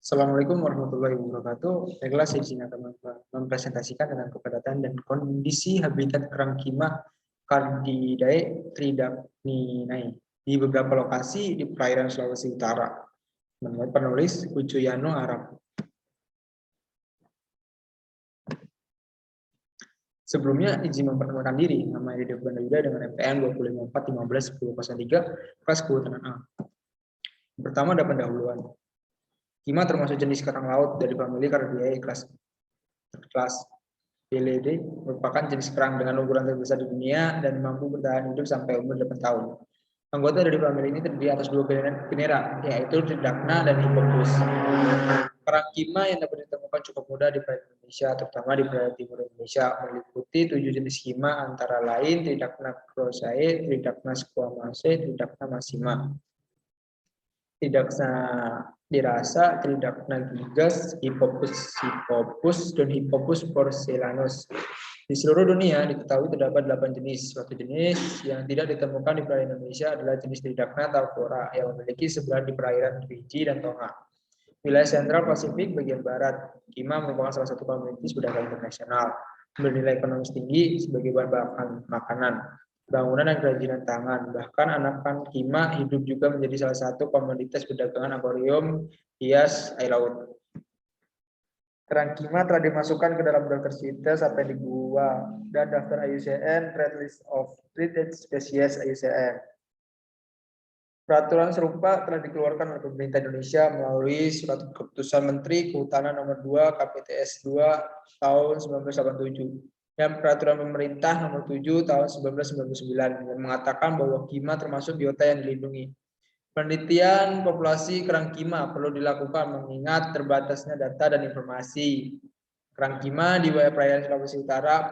Assalamualaikum warahmatullahi wabarakatuh. Baiklah, saya di sini akan mempresentasikan dengan kepadatan dan kondisi habitat kerang kimah Cardidae tridacninae di beberapa lokasi di perairan Sulawesi Utara. Menurut penulis Ucuyano Arab. Sebelumnya, izin memperkenalkan diri. Nama Edi Bandayuda dengan MPN 254151003 kelas kehutanan A. Pertama ada pendahuluan. Kimah termasuk jenis kerang laut dari famili Cardidae kelas PLD, merupakan jenis kerang dengan ukuran terbesar di dunia dan mampu bertahan hidup sampai umur 8 tahun. Anggota dari famili ini terdiri atas dua genera, yaitu Tridacna dan Hippopus. Kerang kimah yang dapat ditemukan cukup mudah di perairan Indonesia, terutama di perairan timur Indonesia, meliputi 7 jenis kimah antara lain Tridacna crossae, Tridacna squamacea, Tridacna maxima. Tridacna dirasa, Tridacna gigas, Hippopus, dan Hippopus porcellanus. Di seluruh dunia diketahui terdapat 8 jenis. Suatu jenis yang tidak ditemukan di perairan Indonesia adalah jenis Tridacna tauphora yang memiliki sebaran di perairan Fiji dan Tonga. Wilayah sentral Pasifik bagian barat, kimah merupakan salah satu komoditas budaya internasional, bernilai ekonomis tinggi sebagai bahan makanan, bangunan dan kerajinan tangan. Bahkan anakan kimah hidup juga menjadi salah satu komoditas perdagangan akuarium hias air laut. Kerang kimah telah dimasukkan ke dalam daftar CITES sampai di gua dan daftar IUCN Red List of Threatened Species IUCN. Peraturan serupa telah dikeluarkan oleh pemerintah Indonesia melalui Surat Keputusan Menteri Kehutanan Nomor 2 KPTS 2 tahun 1987 dan Peraturan Pemerintah Nomor 7 tahun 1999 yang mengatakan bahwa kimah termasuk biota yang dilindungi. Penelitian populasi kerang kimah perlu dilakukan mengingat terbatasnya data dan informasi. Kerang kimah di wilayah perairan Sulawesi Utara,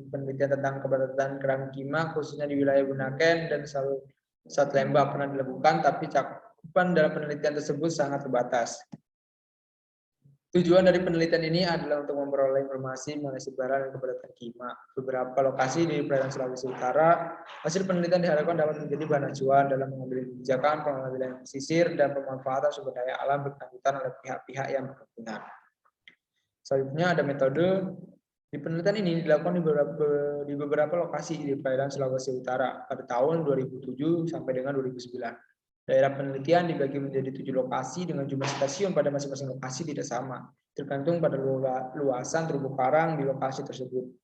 penelitian tentang keberadaan kerang kimah khususnya di wilayah Bunaken dan Selat Lembah pernah dilakukan, tapi cakupan dalam penelitian tersebut sangat terbatas. Tujuan dari penelitian ini adalah untuk memperoleh informasi mengenai sebaran dan keberadaan kimah. Beberapa lokasi di perairan Sulawesi Utara, hasil penelitian diharapkan dapat menjadi bahan acuan dalam mengambil kebijakan pengambilan pesisir dan pemanfaatan sumber daya alam berkelanjutan oleh pihak-pihak yang berkepentingan. Selanjutnya ada metode. Di penelitian ini dilakukan di beberapa lokasi di perairan Sulawesi Utara pada tahun 2007 sampai dengan 2009. Daerah penelitian dibagi menjadi 7 lokasi dengan jumlah stasiun pada masing-masing lokasi tidak sama, tergantung pada luasan terumbu karang di lokasi tersebut.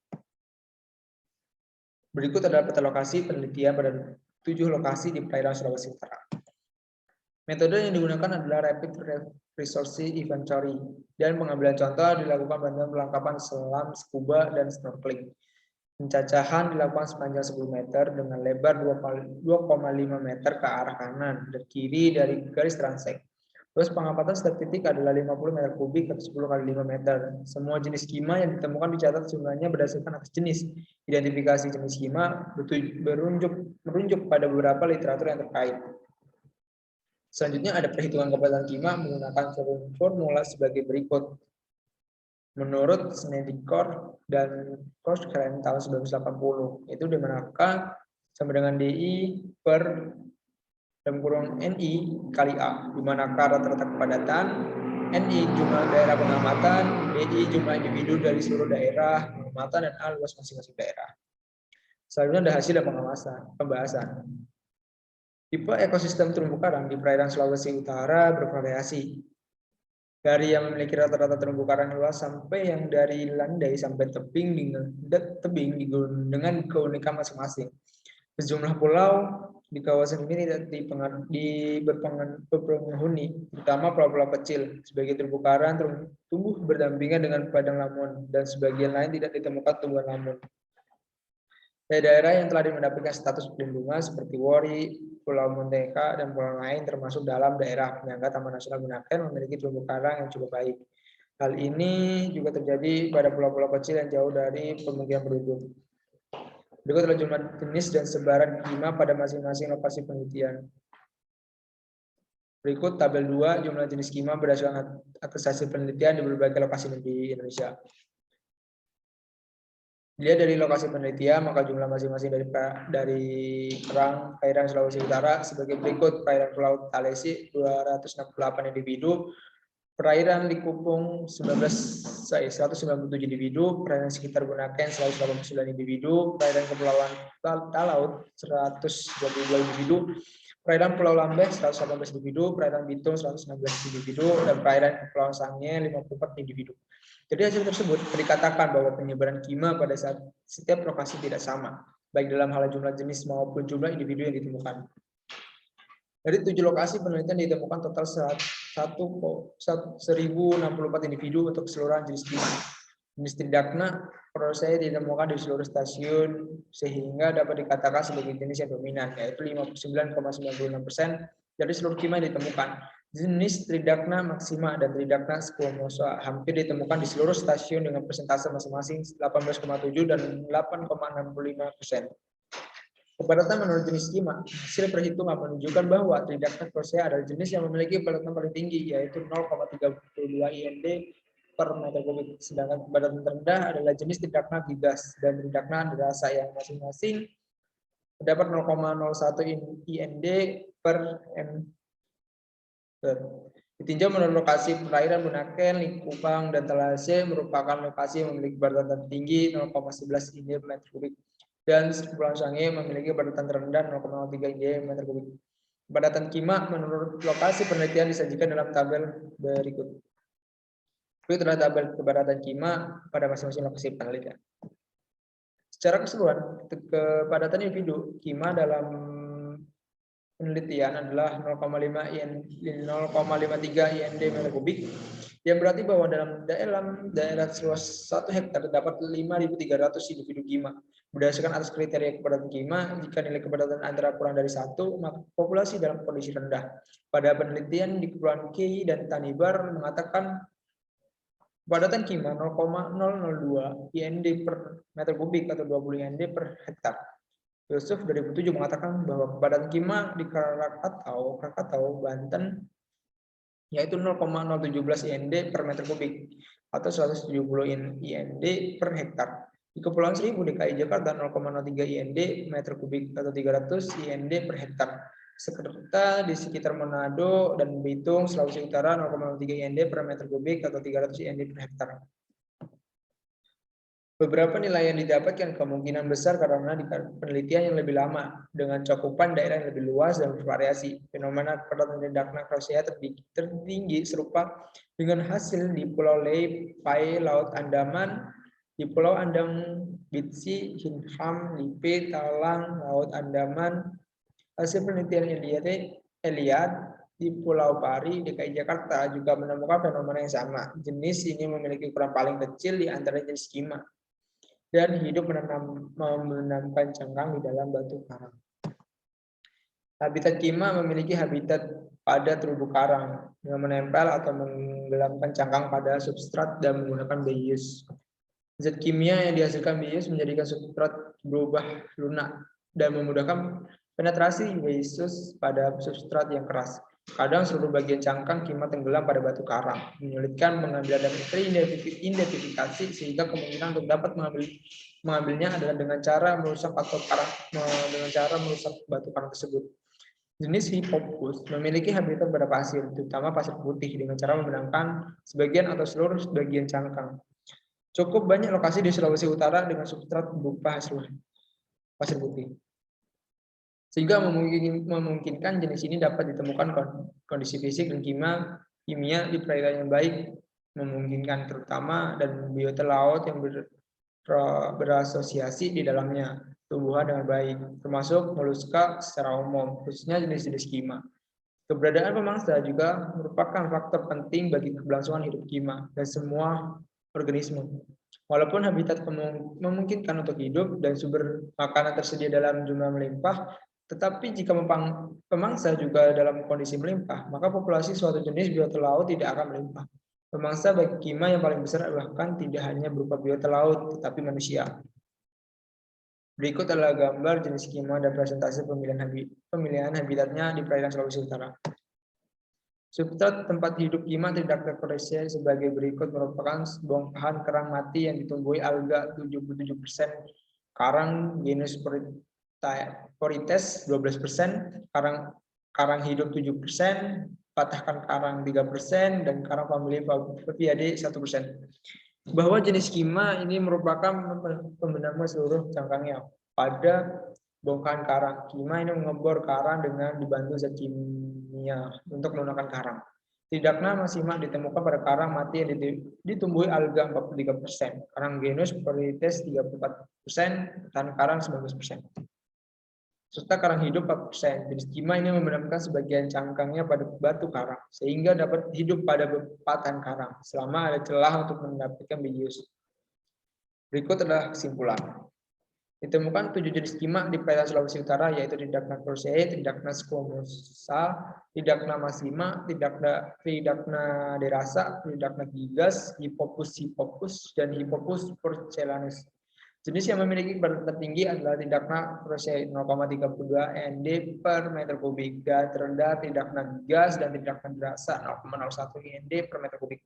Berikut adalah peta lokasi penelitian pada 7 lokasi di perairan Sulawesi Utara. Metode yang digunakan adalah Rapid Resource Inventory dan pengambilan contoh dilakukan bantuan perlengkapan selam, scuba, dan snorkeling. Pencacahan dilakukan sepanjang 10 meter dengan lebar 2,5 meter ke arah kanan dan kiri dari garis transek. Terus pengamatan setiap titik adalah 50 meter kubik atau 10 kali 5 meter. Semua jenis kimah yang ditemukan dicatat jumlahnya berdasarkan atas jenis. Identifikasi jenis kimah merujuk pada beberapa literatur yang terkait. Selanjutnya ada perhitungan keberadaan kimah menggunakan formula sebagai berikut. Menurut Snedecor dan Cochrane tahun 1980, itu dimanakah sama dengan DI per NI kali A, di manakah rata-rata kepadatan, NI jumlah daerah pengamatan, DI jumlah individu dari seluruh daerah pengamatan, dan A luas masing-masing daerah. Selanjutnya ada hasil dan pembahasan. Tipe ekosistem terumbu karang di perairan Sulawesi Utara bervariasi. Dari yang memiliki rata-rata terumbu karang luas sampai yang dari landai sampai tebing dengan keunikan masing-masing. Sejumlah pulau di kawasan ini tidak berpenghuni, terutama pulau-pulau kecil. Sebagai terumbu karang tumbuh berdampingan dengan padang lamun dan sebagian lain tidak ditemukan tumbuhan lamun. Daerah yang telah mendapatkan status perlindungan seperti Wari, Pulau Monteka, dan pulau lain termasuk dalam daerah penyangga Taman Nasional Bunaken memiliki terumbu karang yang cukup baik. Hal ini juga terjadi pada pulau-pulau kecil yang jauh dari pemukiman penduduk. Berikut adalah jumlah jenis dan sebaran kimah pada masing-masing lokasi penelitian. Berikut tabel 2 jumlah jenis kimah berdasarkan atas hasil penelitian di berbagai lokasi di Indonesia. Dilihat dari lokasi penelitian, maka jumlah masing-masing dari kerang perairan Sulawesi Utara sebagai berikut. Perairan Pulau Talesi 268 individu, Perairan Likupang 197 individu, perairan sekitar Bunaken 189 individu, perairan Kepulauan Talaut 122 individu, perairan Pulau Lambeh 118 individu, perairan Bitung 116 individu, dan perairan Kepulauan Sangihe 54 individu. Dari hasil tersebut dikatakan bahwa penyebaran kima pada saat setiap lokasi tidak sama, baik dalam hal jumlah jenis maupun jumlah individu yang ditemukan. Dari 7 lokasi penelitian ditemukan total 1064 individu untuk keseluruhan jenis kima. Jenis tridacna prosesnya ditemukan di seluruh stasiun sehingga dapat dikatakan sebagai jenis yang dominan, yaitu 59,96% dari seluruh kima yang ditemukan. Jenis tridacna maxima dan tridacna squamosa hampir ditemukan di seluruh stasiun dengan persentase masing-masing 18,7 dan 8,65%. Kepadatan menurut jenis kima, hasil perhitungan menunjukkan bahwa tridacna prosea adalah jenis yang memiliki kepadatan paling tinggi, yaitu 0,32 IND per meter kubik. Sedangkan kepadatan terendah adalah jenis tridacna gigas dan tridacna derasa yang masing-masing terdapat 0,01 IND per meter. Ditinjau menurut lokasi perairan Bunaken, Likupang, dan Talase merupakan lokasi yang memiliki kepadatan tinggi 0,11 IND per meter kubik. Dan Kepulauan Sangihe memiliki kepadatan terendah 0,03 IND meter kubik. Kepadatan kima menurut lokasi penelitian disajikan dalam tabel berikut. Itu adalah tabel kepadatan kima pada masing-masing lokasi penelitian. Secara keseluruhan, kepadatan individu kima dalam penelitian adalah 0,53 IND meter kubik, yang berarti bahwa dalam daerah seluas 1 hektar terdapat 5.300 individu kima. Berdasarkan atas kriteria kepadatan kima, jika nilai kepadatan antara kurang dari 1, maka populasi dalam kondisi rendah. Pada penelitian di Kepulauan Kei dan Tanimbar mengatakan kepadatan kima 0,002 IND per meter kubik atau 20 IND per hektar. Yusuf 2007 mengatakan bahwa kepadatan kima di Krakatau, Banten yaitu 0,017 IND per meter kubik atau 170 IND per hektar. Di Kepulauan Seribu DKI Jakarta 0,03 IND meter kubik atau 300 IND per hektar. Serta di sekitar Manado dan Bitung, Sulawesi Utara 0,03 IND per meter kubik atau 300 IND per hektar. Beberapa nilai yang didapatkan kemungkinan besar karena di penelitian yang lebih lama dengan cakupan daerah yang lebih luas dan bervariasi. Fenomena kepadatan tridacna crosea tertinggi serupa dengan hasil di Pulau Lei, Pai, Laut Andaman, di Pulau Andam, Bitsi, Hinham, Lipe, Talang, Laut Andaman. Hasil penelitian Eliad di Pulau Pari, DKI Jakarta juga menemukan fenomena yang sama. Jenis ini memiliki ukuran paling kecil di antara jenis kima dan hidup menanamkan cangkang di dalam batu karang. Habitat kima memiliki habitat pada terumbu karang yang menempel atau menggelamkan cangkang pada substrat dan menggunakan bius. Zat kimia yang dihasilkan bius menjadikan substrat berubah lunak dan memudahkan penetrasi bius pada substrat yang keras. Kadang seluruh bagian cangkang kima tenggelam pada batu karang, menyulitkan pengambilan dan teridentifikasi sehingga kemungkinan untuk dapat mengambilnya adalah dengan cara merusak batu karang tersebut. Jenis Hippopus memiliki habitat pada pasir, terutama pasir putih, dengan cara membenamkan sebagian atau seluruh bagian cangkang. Cukup banyak lokasi di Sulawesi Utara dengan substrat berupa pasir putih, sehingga memungkinkan jenis ini dapat ditemukan kondisi fisik dan kimia di perairan yang baik, memungkinkan terutama dan biota laut yang berasosiasi di dalamnya tumbuhan dengan baik, termasuk moluska secara umum, khususnya jenis-jenis kima. Keberadaan pemangsa juga merupakan faktor penting bagi keberlangsungan hidup kima dan semua organisme. Walaupun habitat memungkinkan untuk hidup dan sumber makanan tersedia dalam jumlah melimpah, tetapi jika pemangsa juga dalam kondisi melimpah, maka populasi suatu jenis biota laut tidak akan melimpah. Pemangsa bagi kima yang paling besar bahkan tidak hanya berupa biota laut, tetapi manusia. Berikut adalah gambar jenis kima dan presentasi pemilihan habitatnya di perairan Sulawesi Utara. Substrat tempat hidup kima Tridacna crosea sebagai berikut merupakan bongkahan kerang mati yang ditumbuhi alga 77%, karang genus Porites 12%, karang hidup 7%, patahkan karang 3% dan karang famili Fabiadae 1%. Bahwa jenis Kima ini merupakan pembenama seluruh cangkangnya. Pada bongkahan karang, Kima ini mengebor karang dengan dibantu zat kimia untuk menggunakan karang. Tidakna Masima ditemukan pada karang mati yang ditumbuhi alga 43%, karang genus Porites 34%, dan karang 19%. Serta karang hidup 4%. Jenis Kima ini membenamkan sebagian cangkangnya pada batu karang, sehingga dapat hidup pada bepatan karang, selama ada celah untuk mendapatkan bius. Berikut adalah kesimpulan. Ditemukan 7 jenis Kima di perairan Sulawesi Utara, yaitu Tridacna crucei, Tridacna squamosa, Tridacna massima, Tridacna derasa, Tridacna gigas, Hippopus, dan Hippopus porcelanes. Jenis yang memiliki kepadatan tertinggi adalah Tridacna crucei 0,32 Nd per meter kubik, dan terendah Tridacna gigas dan Tridacna derasa 0,01 Nd per meter kubik.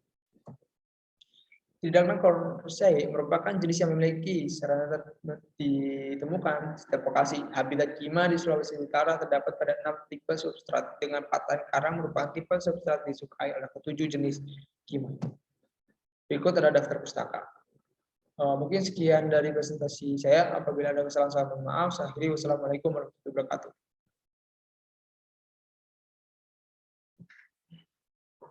Tridacna crucei merupakan jenis yang memiliki sarana ditemukan setiap lokasi. Habitat Kima di Sulawesi Utara terdapat pada 6 tipe substrat, dengan patahan karang merupakan tipe substrat disukai oleh ketujuh jenis Kima. Berikut adalah daftar pustaka. Mungkin sekian dari presentasi saya. Apabila ada kesalahan, mohon maaf. Saya akhiri. Wassalamualaikum warahmatullahi wabarakatuh.